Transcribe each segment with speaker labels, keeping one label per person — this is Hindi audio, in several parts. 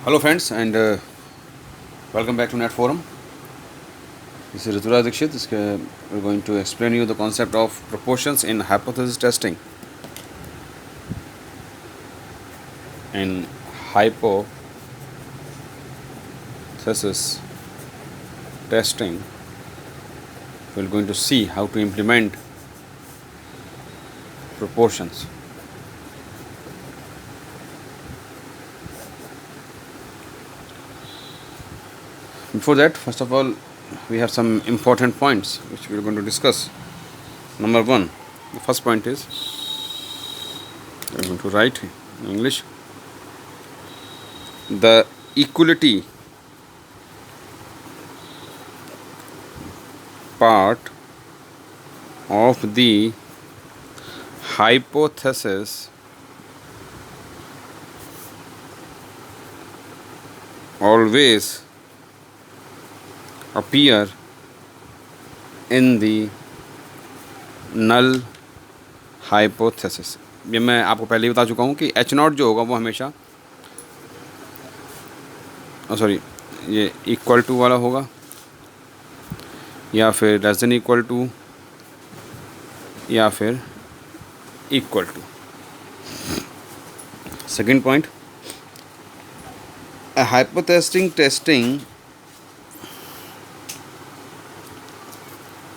Speaker 1: Hello, friends, and welcome back to Net Forum. This is Rituraj Dikshit. We're going to explain you the concept of proportions in hypothesis testing. In hypothesis testing, we're going to see how to implement proportions. Before that, first of all, we have some important points which we're going to discuss. Number one, the first point is we're going to write in English the equality part of the hypothesis always appear in the null hypothesis. ये मैं आपको पहले ही बता चुका हूँ कि एच नॉट जो होगा वो हमेशा ये इक्वल टू वाला होगा या फिर लेस देन इक्वल टू या फिर equal to. Second point, hypothesis testing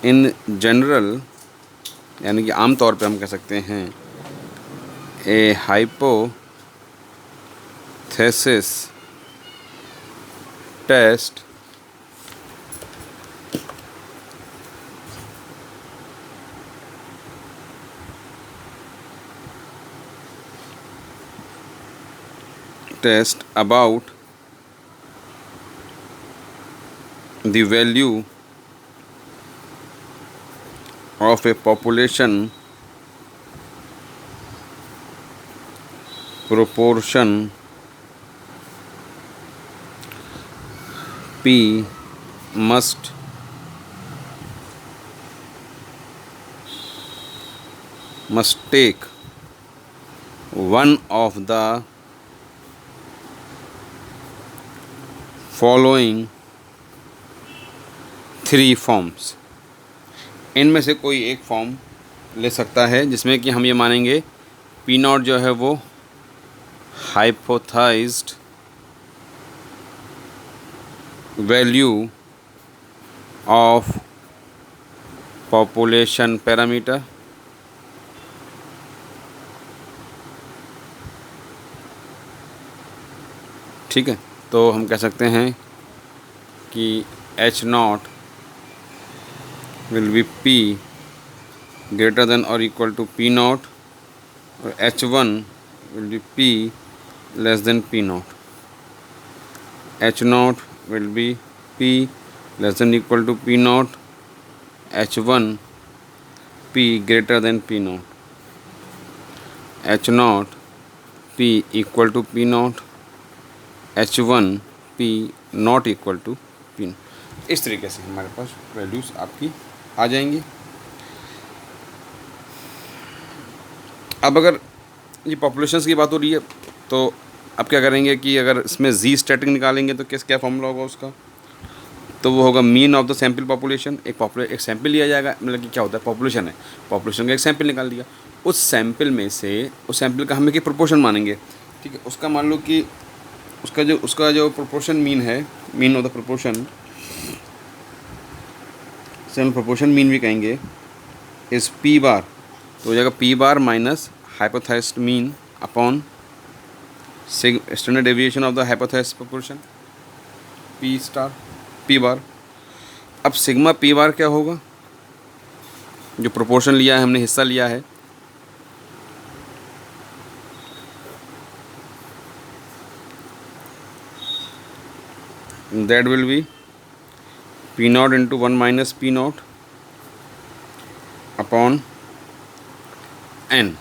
Speaker 1: in general, यानी कि आम तौर पे हम कह सकते हैं a hypothesis test about the value of a population proportion P must take one of the following three forms. इनमें से कोई एक फॉर्म ले सकता है जिसमें कि हम ये मानेंगे पी नॉट जो है वो hypothesised value of population parameter, ठीक है. तो हम कह सकते हैं कि H not will be P greater than और इक्वल टू पी नॉट और H one will be P less than P not. H not will be P less than equal to P not, H one P greater than P not, H not P equal to P not, H one P not equal to P. इस तरीके से हमारे पास वैल्यूज़ आपकी आ जाएंगी. अब अगर ये पॉपुलेशंस की बात हो रही है तो अब क्या करेंगे कि अगर इसमें जी स्टैटिक निकालेंगे तो क्या फॉर्मूला होगा उसका, तो वो होगा mean of the sample population. एक सैम्पल लिया जाएगा, मतलब कि क्या होता है, पॉपुलेशन है, पॉपुलेशन का एक सैम्पल निकाल दिया, उस सैम्पल में से उस सैम्पल का हम एक प्रोपोर्शन मानेंगे, ठीक है. उसका मान लो कि उसका जो प्रोपोर्शन मीन है, mean of the proportion, sample proportion mean भी कहेंगे, इज़ पी बार. तो हो जाएगा P bar minus hypothesis mean upon standard deviation of the hypothesis proportion P star P बार. अब सिग्मा पी बार क्या होगा, जो प्रोपोर्शन लिया है हमने, हिस्सा लिया है, that will be P not into one minus P not upon N.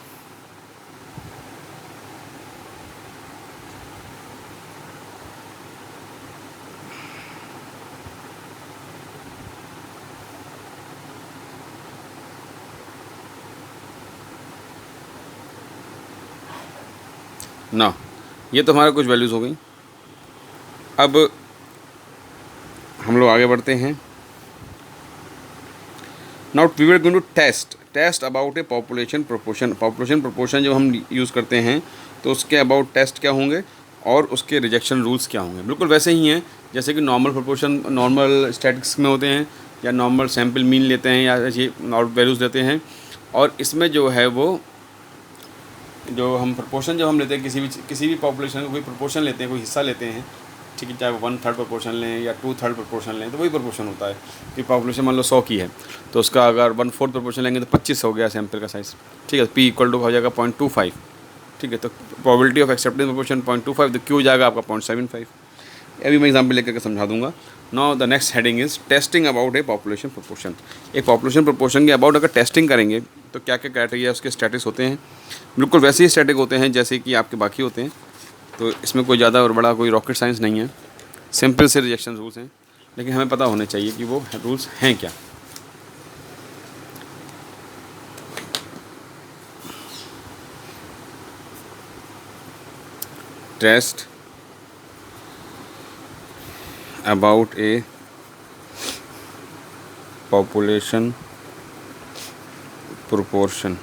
Speaker 1: ना, ये तो हमारा कुछ वैल्यूज़ हो गई. अब हम लोग आगे बढ़ते हैं। Now we are going to test about a population proportion जो हम यूज़ करते हैं तो उसके अबाउट टेस्ट क्या होंगे और उसके रिजेक्शन रूल्स क्या होंगे। बिल्कुल वैसे ही हैं जैसे कि नॉर्मल प्रोपोर्शन नॉर्मल स्टैटिस्टिक्स में होते हैं, या नॉर्मल सैम्पल मीन लेते हैं, या ये नॉर्मल वैल्यूज़ लेते हैं। और इसमें जो है वो जो हम प्रोपोर्शन जब हम लेते हैं किसी भी पॉपुलेशन का कोई प्रोपोर्शन लेते हैं, कोई हिस्सा लेते हैं, ठीक है, चाहे वो 1/3 प्रोपोर्शन लें या 2/3 प्रोपोर्शन लें, तो वही प्रोपोर्शन होता है कि पॉपुलेशन मान लो 100 की है तो उसका अगर 1/4 प्रोपोर्शन लेंगे तो 25 हो गया सैम्पल का साइज़, ठीक है। P इक्वल टू हो जाएगा 0.25, ठीक है। तो प्रोबेबिलिटी ऑफ एक्सेप्टेंस प्रोपोर्शन 0.25, तो Q जाएगा आपका 0.75। अभी मैं एग्जाम्पल लेकर के समझा दूंगा। Now the next heading is testing about a population proportion. एक पॉपुलेशन प्रोपोर्शन के अबाउट अगर टेस्टिंग करेंगे तो क्या क्या क्राइटेरिया उसके स्टैटिस होते हैं। बिल्कुल वैसे ही स्टैटिक होते हैं जैसे कि आपके बाकी होते हैं, तो इसमें कोई ज़्यादा और बड़ा कोई रॉकेट साइंस नहीं है, सिंपल से रिजेक्शन रूल्स हैं, लेकिन हमें पता होने चाहिए कि वो रूल्स हैं क्या। Test about a population proportion,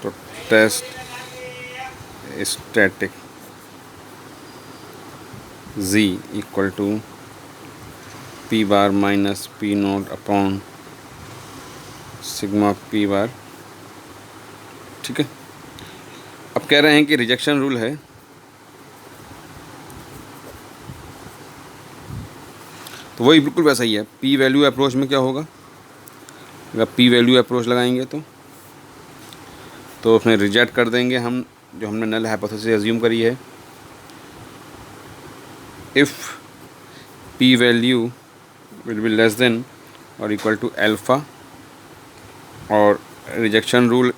Speaker 1: तो test static z equal to p bar minus p not upon sigma p bar, ठीक है। अब कह रहे हैं कि रिजेक्शन रूल है, तो वही बिल्कुल वैसा ही है। p वैल्यू अप्रोच में क्या होगा, अगर p वैल्यू अप्रोच लगाएंगे तो उसमें रिजेक्ट कर देंगे हम जो हमने नल हाइपोथेसिस एज्यूम करी है। If p value will be less than और इक्वल टू अल्फ़ा, और रिजेक्शन रूल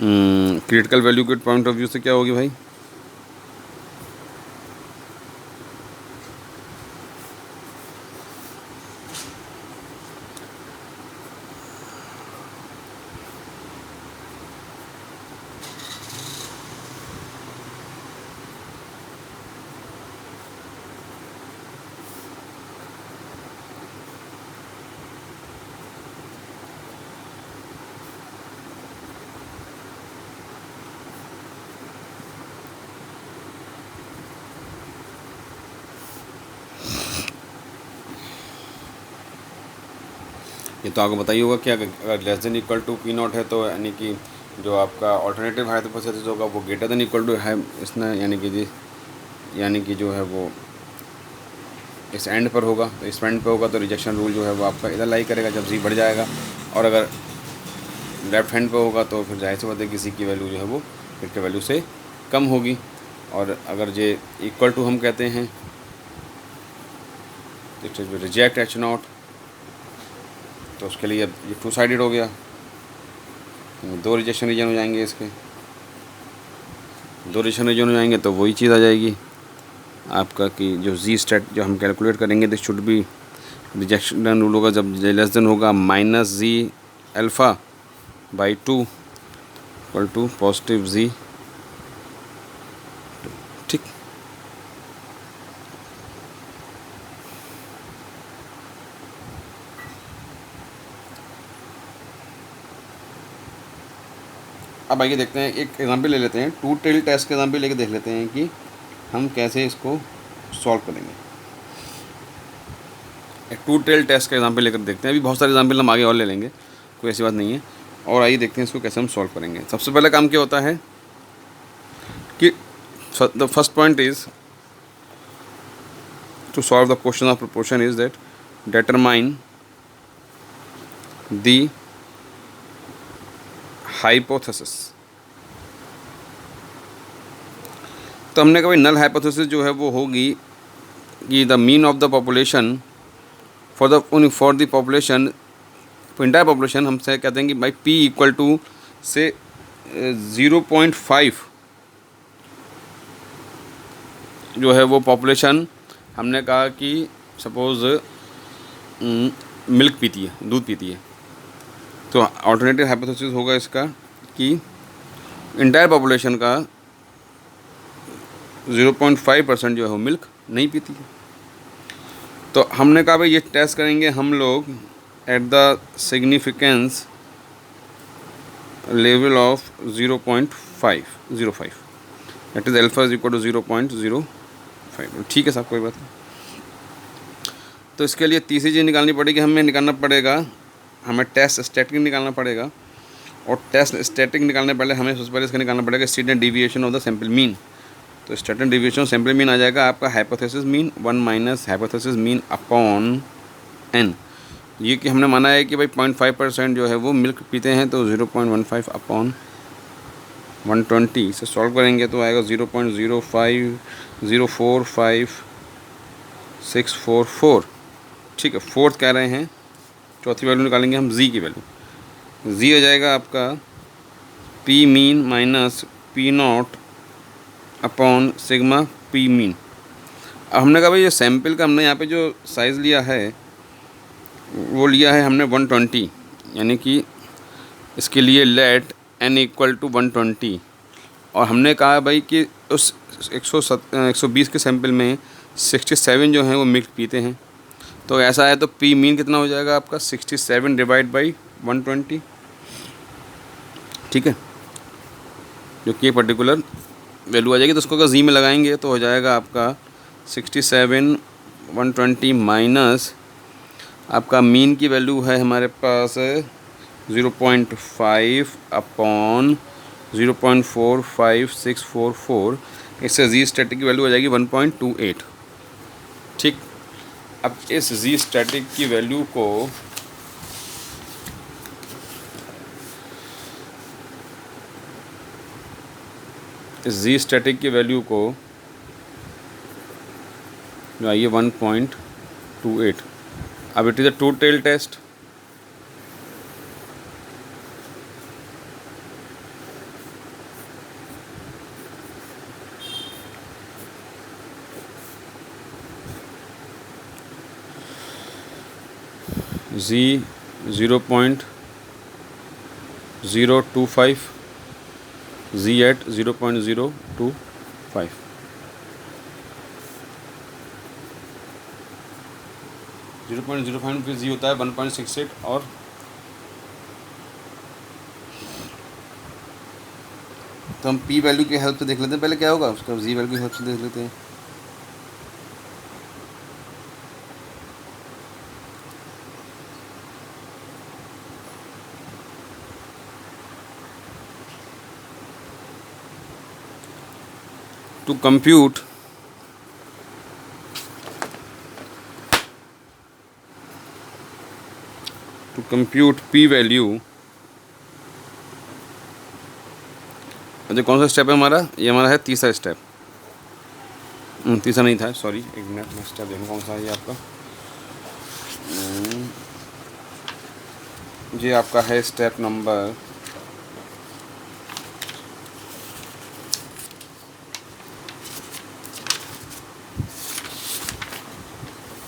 Speaker 1: क्रिटिकल वैल्यू के पॉइंट ऑफ व्यू से क्या होगी भाई, ये तो आपको बताइए होगा कि अगर less than equal to p not है तो यानी कि जो आपका ऑल्टरनेटिव हाइपोथेसिस होगा वो ग्रेटर देन इक्वल टू है इसमें, यानी कि जो है वो इस एंड पर होगा। तो इस एंड पर होगा तो रिजेक्शन रूल जो है वो आपका इधर लाई करेगा जब z बढ़ जाएगा, और अगर लेफ्ट हैंड पर होगा तो फिर जाहिर सी बात है किसी की वैल्यू जो है वो क्रिटिकल वैल्यू से कम होगी। और अगर जे इक्वल टू हम कहते हैं तो it is reject h not, तो उसके लिए ये 2 साइडेड हो गया, 2 रिजेक्शन रीजन हो जाएंगे, इसके 2 रिजेक्शन रीजन हो जाएंगे तो वही चीज़ आ जाएगी आपका कि जो जी स्टेट जो हम कैलकुलेट करेंगे this should be rejection rule होगा जब लेस देन होगा minus g alpha by 2 equal to positive g, ठीक। अब आइए देखते हैं, एक एग्जांपल ले लेते हैं, 2 टेल टेस्ट का एग्जांपल लेके देख लेते हैं कि हम कैसे इसको सॉल्व करेंगे। एक 2 टेल टेस्ट का एग्जांपल लेकर देखते हैं। अभी बहुत सारे एग्जांपल हम आगे और ले लेंगे, कोई ऐसी बात नहीं है। और आइए देखते हैं इसको कैसे हम सॉल्व करेंगे। सबसे पहला काम क्या होता है कि the first point is to solve the question of proportion is that determine the hypothesis. तो हमने कहा भाई नल हाइपोथेसिस जो है वो होगी कि the mean of the population for the population entire population, हमसे कहते हैं कि भाई p इक्वल टू से 0.5 जो है वो पॉपुलेशन, हमने कहा कि सपोज़ मिल्क पीती है, दूध पीती है, तो अल्टरनेटिव हाइपोथेसिस होगा इसका कि इंटायर पॉपुलेशन का 0.5% जो है वो मिल्क नहीं पीती है। तो हमने कहा भाई ये टेस्ट करेंगे हम लोग at the significance level of 0.505, that is alpha is equal to 0.05। ठीक है साहब, कोई बात नहीं। तो इसके लिए तीसरी चीज़ निकालनी पड़ेगी, हमें टेस्ट स्टैटिक निकालना पड़ेगा। और टेस्ट स्टैटिक निकालने पहले हमें सबसे पहले इसका निकालना पड़ेगा standard deviation of the sample mean. तो standard deviation of sample mean आ जाएगा आपका hypothesis mean 1 minus hypothesis mean upon n। ये कि हमने माना है कि भाई 0.5% जो है वो मिल्क पीते हैं, तो 0.15 अपॉन 120 से सॉल्व करेंगे तो आएगा 0.05045644। ठीक है, फोर्थ कह रहे हैं, चौथी वैल्यू निकालेंगे हम z की वैल्यू। z हो जाएगा आपका p mean minus p not upon sigma p mean. अब हमने कहा भाई ये सैम्पल का हमने यहाँ पे जो साइज़ लिया है वो लिया है हमने 120, यानी कि इसके लिए लेट n इक्वल टू 120। और हमने कहा भाई कि उस 120 के सैंपल में 67 जो हैं वो मिल्क पीते हैं। तो ऐसा है तो p मीन कितना हो जाएगा आपका 67 डिवाइड बाई 120। ठीक है, जो कि पर्टिकुलर वैल्यू आ जाएगी। तो उसको अगर जी में लगाएंगे तो हो जाएगा आपका 67 120 माइनस आपका मीन की वैल्यू है हमारे पास 0.5 अपॉन 0.45644। इससे जी स्टैटिक की वैल्यू आ जाएगी 1.28। ठीक, अब इस जी स्टैटिक की वैल्यू को जो आइए 1.28। अब it is a two tail test. Z 0.025, Z at 0.025। Zero point zero five फिर जी होता है 1.68। और तो हम पी वैल्यू की हेल्प से देख लेते हैं पहले क्या होगा, उसका जी वैल्यू की हेल्प से देख लेते हैं। टू कंप्यूट पी वैल्यू, अच्छा कौन सा स्टेप है हमारा, ये हमारा है तीसरा स्टेप। तीसरा नहीं था, सॉरी, एक मिनट में स्टेप देखूँ कौन सा है ये आपका। ये आपका है स्टेप नंबर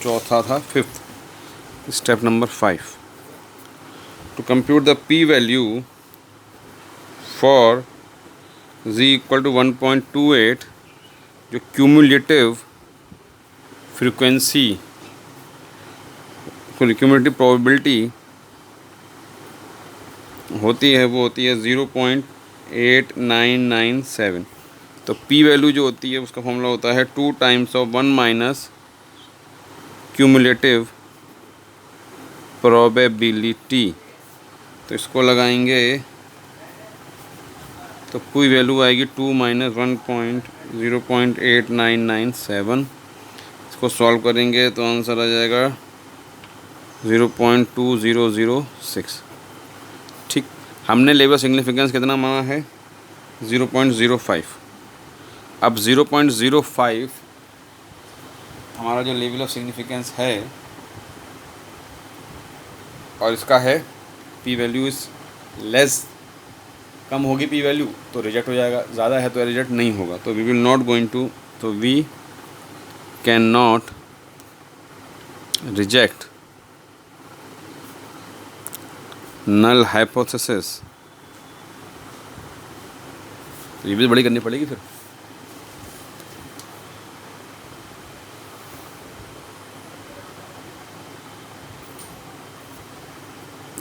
Speaker 1: चौथा था, fifth, step number 5। To compute the P value for z equal to 1.28, जो क्यूमुलेटिव फ्रीक्वेंसी क्यूमुलेटिव प्रोबेबिलिटी होती है वो होती है 0.8997। तो p वैल्यू जो होती है उसका फॉर्मूला होता है 2 times of 1 minus cumulative probability. तो इसको लगाएंगे तो कोई वैल्यू आएगी 2 माइनस 0.8997। इसको सॉल्व करेंगे तो आंसर आ जाएगा 0.2006। ठीक, हमने लेवल सिग्निफिकेंस कितना माना है 0.05। अब 0.05 हमारा जो लेवल ऑफ सिग्निफिकेंस है और इसका है पी वैल्यू इज़ लेस, कम होगी पी वैल्यू तो रिजेक्ट हो जाएगा, ज़्यादा है तो रिजेक्ट नहीं होगा। तो we will not going to, तो we can not reject null hypothesis तो ये भी बड़ी करनी पड़ेगी फिर।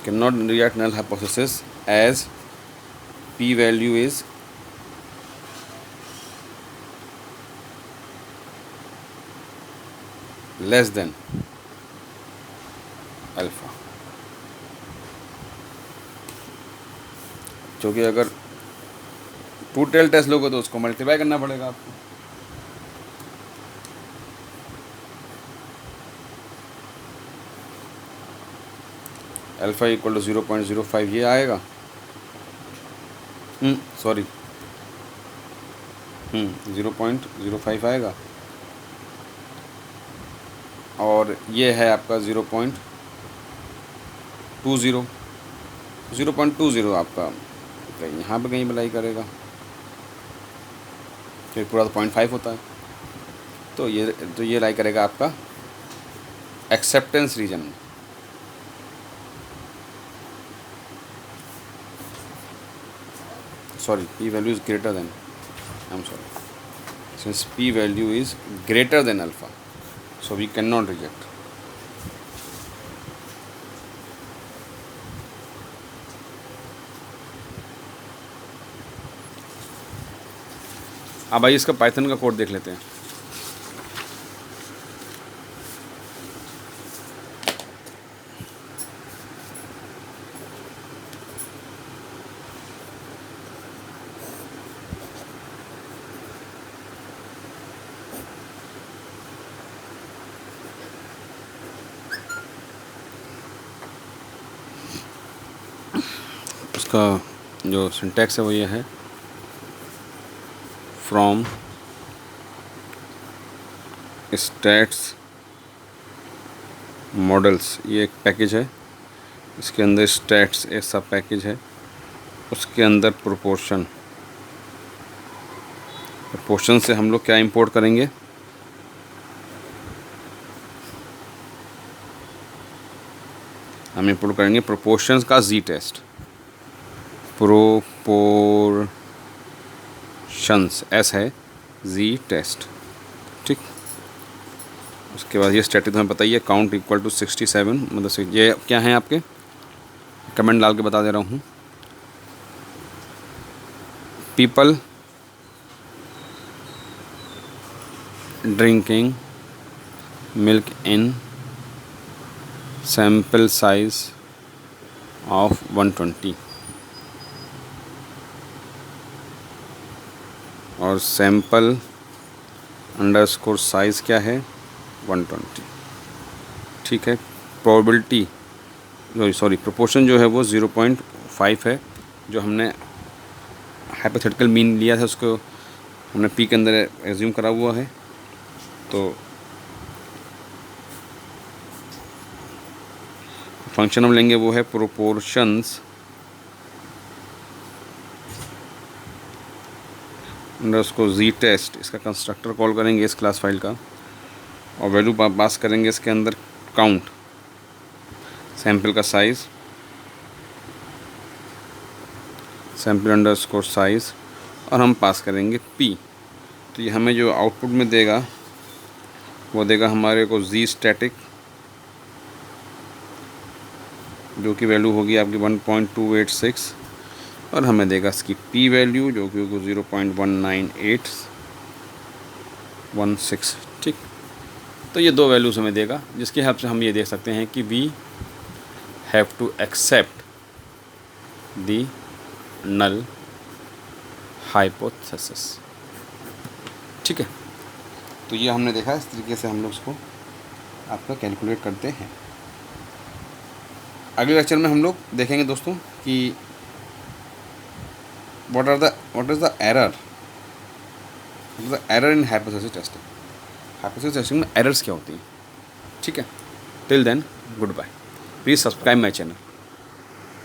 Speaker 1: Can not reject null hypothesis as p value is less than alpha. क्योंकि अगर टू टेल टेस्ट लोगे तो उसको मल्टीप्लाई करना पड़ेगा आपको। अल्फा इक्वल टू 0.05 ये आएगा, सॉरी 0.05 आएगा, और ये है आपका 0.20 आपका कहीं यहाँ पे कहीं अप्लाई करेगा, फिर पूरा तो 0.5 होता है। तो ये लाई करेगा आपका एक्सेप्टेंस रीजन में। Sorry, p value is greater than, I am sorry, since p value is greater than alpha, so we cannot reject। अब आइए इसका पाइथन का कोड देख लेते हैं। उसका जो सिंटैक्स है वो ये है, फ्रॉम स्टैट्स मॉडल्स, ये एक पैकेज है, इसके अंदर स्टैट्स एक सब पैकेज है, उसके अंदर प्रोपोर्शन से हम लोग क्या इंपोर्ट करेंगे, हम इंपोर्ट करेंगे प्रोपोर्शंस का जी टेस्ट, प्रोपोर्शंस एस है, जी टेस्ट, ठीक। उसके बाद ये स्टैटिक हमें बताइए, काउंट इक्वल टू 67, मतलब ये क्या है आपके, कमेंट डाल के बता दे रहा हूँ। People drinking milk in sample size of 120, और सैम्पल अंडरस्कोर साइज़ क्या है 120, ठीक है। प्रोबेबिलिटी सॉरी प्रोपोर्शन जो है वो 0.5 है, जो हमने हाइपोथेटिकल मीन लिया था उसको हमने पी के अंदर एज्यूम करा हुआ है। तो फंक्शन हम लेंगे वो है प्रोपोर्शंस अंडरस्कोर जी टेस्ट, इसका कंस्ट्रक्टर कॉल करेंगे इस क्लास फाइल का, और वैल्यू पास करेंगे इसके अंदर काउंट, सैम्पल का साइज़, सैम्पल अंडरस्कोर साइज़, और हम पास करेंगे पी। तो ये हमें जो आउटपुट में देगा वो देगा हमारे को जी स्टैटिक, जो कि वैल्यू होगी आपकी 1.286, और हमें देगा इसकी पी वैल्यू जो कि 0.19816, ठीक। तो ये दो वैल्यूज़ हमें देगा, जिसके हिसाब से हम ये देख सकते हैं कि we have to accept the null hypothesis, ठीक है। तो ये हमने देखा, इस तरीके से हम लोग उसको आपका कैलकुलेट करते हैं। अगले लेक्चर में हम लोग देखेंगे दोस्तों कि what is the error in hypothesis testing, hypothesis testing में एरर्स क्या होती हैं, ठीक है। Till then goodbye, please subscribe my channel.